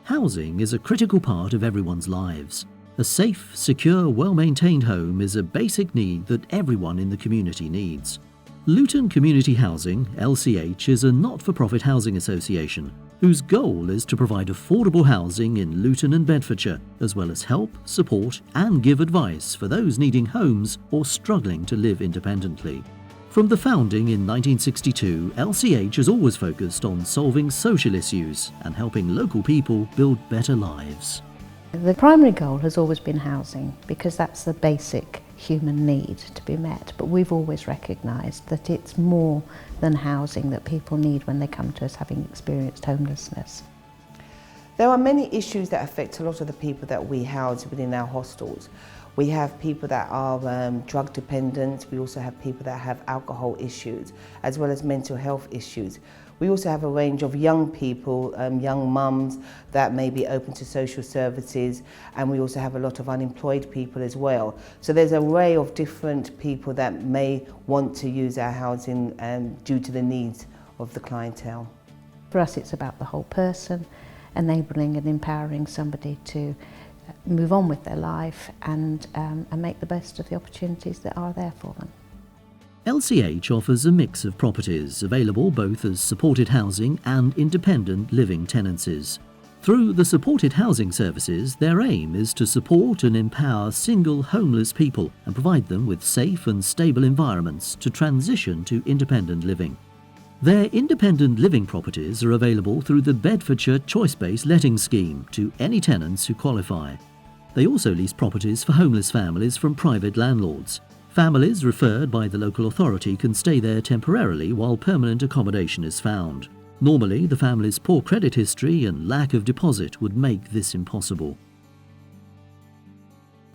Housing is a critical part of everyone's lives. A safe, secure, well-maintained home is a basic need that everyone in the community needs. Luton Community Housing, LCH, is a not-for-profit housing association whose goal is to provide affordable housing in Luton and Bedfordshire, as well as help, support and give advice for those needing homes or struggling to live independently. From the founding in 1962, LCH has always focused on solving social issues and helping local people build better lives. The primary goal has always been housing, because that's the basic human need to be met, but we've always recognised that it's more than housing that people need when they come to us having experienced homelessness. There are many issues that affect a lot of the people that we house within our hostels. We have people that are drug dependent, we also have people that have alcohol issues, as well as mental health issues. We also have a range of young people, young mums that may be open to social services, and we also have a lot of unemployed people as well. So there's an array of different people that may want to use our housing due to the needs of the clientele. For us, it's about the whole person, enabling and empowering somebody to move on with their life and make the best of the opportunities that are there for them. LCH offers a mix of properties available both as supported housing and independent living tenancies. Through the supported housing services, their aim is to support and empower single homeless people and provide them with safe and stable environments to transition to independent living. Their independent living properties are available through the Bedfordshire Choice-Based Letting Scheme to any tenants who qualify. They also lease properties for homeless families from private landlords. Families referred by the local authority can stay there temporarily while permanent accommodation is found. Normally, the family's poor credit history and lack of deposit would make this impossible.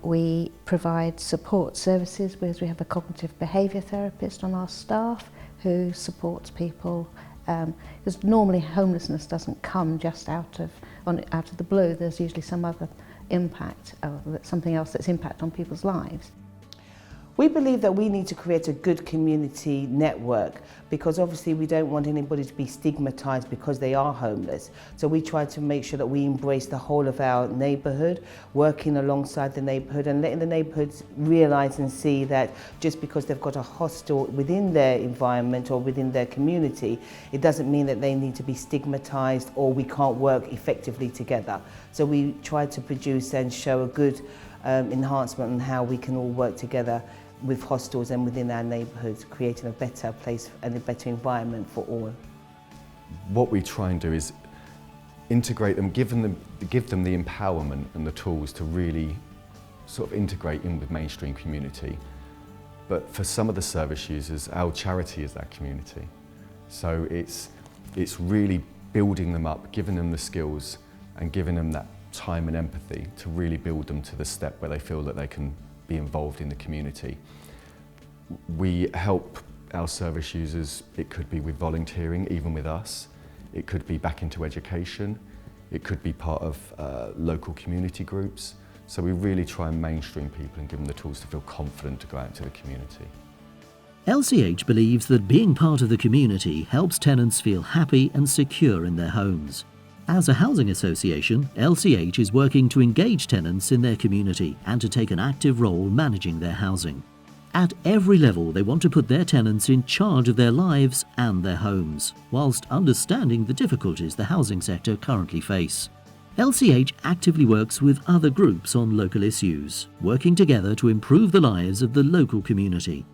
We provide support services because we have a cognitive behaviour therapist on our staff who supports people, because normally homelessness doesn't come just out of the blue. There's usually some other impact, something else that's impact on people's lives. We believe that we need to create a good community network, because obviously we don't want anybody to be stigmatised because they are homeless. So we try to make sure that we embrace the whole of our neighbourhood, working alongside the neighbourhood and letting the neighbourhoods realise and see that just because they've got a hostel within their environment or within their community, it doesn't mean that they need to be stigmatised or we can't work effectively together. So we try to produce and show a good enhancement on how we can all work together with hostels and within our neighbourhoods, creating a better place and a better environment for all. What we try and do is integrate them, give them the empowerment and the tools to really sort of integrate in with mainstream community. But for some of the service users, our charity is that community. So it's really building them up, giving them the skills and giving them that time and empathy to really build them to the step where they feel that they can be involved in the community. We help our service users, it could be with volunteering, even with us. It could be back into education. It could be part of local community groups. So we really try and mainstream people and give them the tools to feel confident to go out into the community. LCH believes that being part of the community helps tenants feel happy and secure in their homes. As a housing association, LCH is working to engage tenants in their community and to take an active role managing their housing. At every level, they want to put their tenants in charge of their lives and their homes, whilst understanding the difficulties the housing sector currently face. LCH actively works with other groups on local issues, working together to improve the lives of the local community.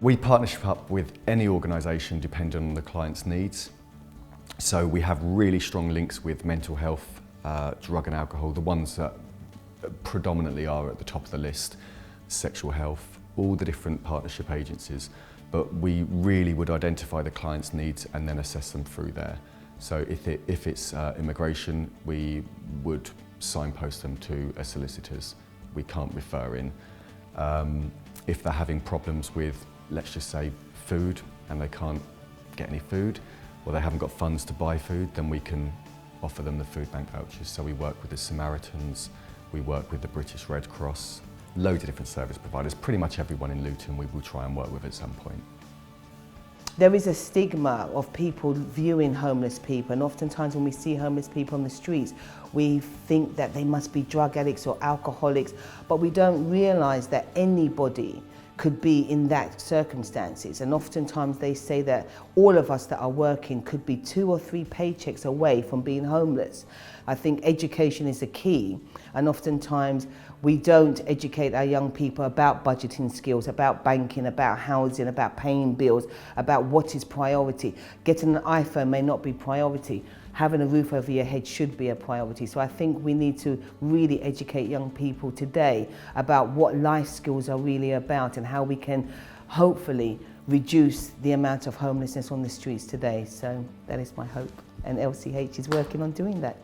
We partnership up with any organisation depending on the client's needs. So we have really strong links with mental health, drug and alcohol, the ones that predominantly are at the top of the list, sexual health, all the different partnership agencies. But we really would identify the client's needs and then assess them through there. So if it's immigration, we would signpost them to a solicitor's. We can't refer in. If they're having problems with, let's just say, food and they can't get any food, or they haven't got funds to buy food, then we can offer them the food bank vouchers. So we work with the Samaritans, we work with the British Red Cross, loads of different service providers. Pretty much everyone in Luton we will try and work with at some point. There is a stigma of people viewing homeless people, and oftentimes when we see homeless people on the streets, we think that they must be drug addicts or alcoholics, but we don't realise that anybody could be in that circumstances. And oftentimes they say that all of us that are working could be 2 or 3 paychecks away from being homeless. I think education is the key, and oftentimes we don't educate our young people about budgeting skills, about banking, about housing, about paying bills, about what is priority. Getting an iPhone may not be priority. Having a roof over your head should be a priority. So I think we need to really educate young people today about what life skills are really about and how we can hopefully reduce the amount of homelessness on the streets today. So that is my hope, and LCH is working on doing that.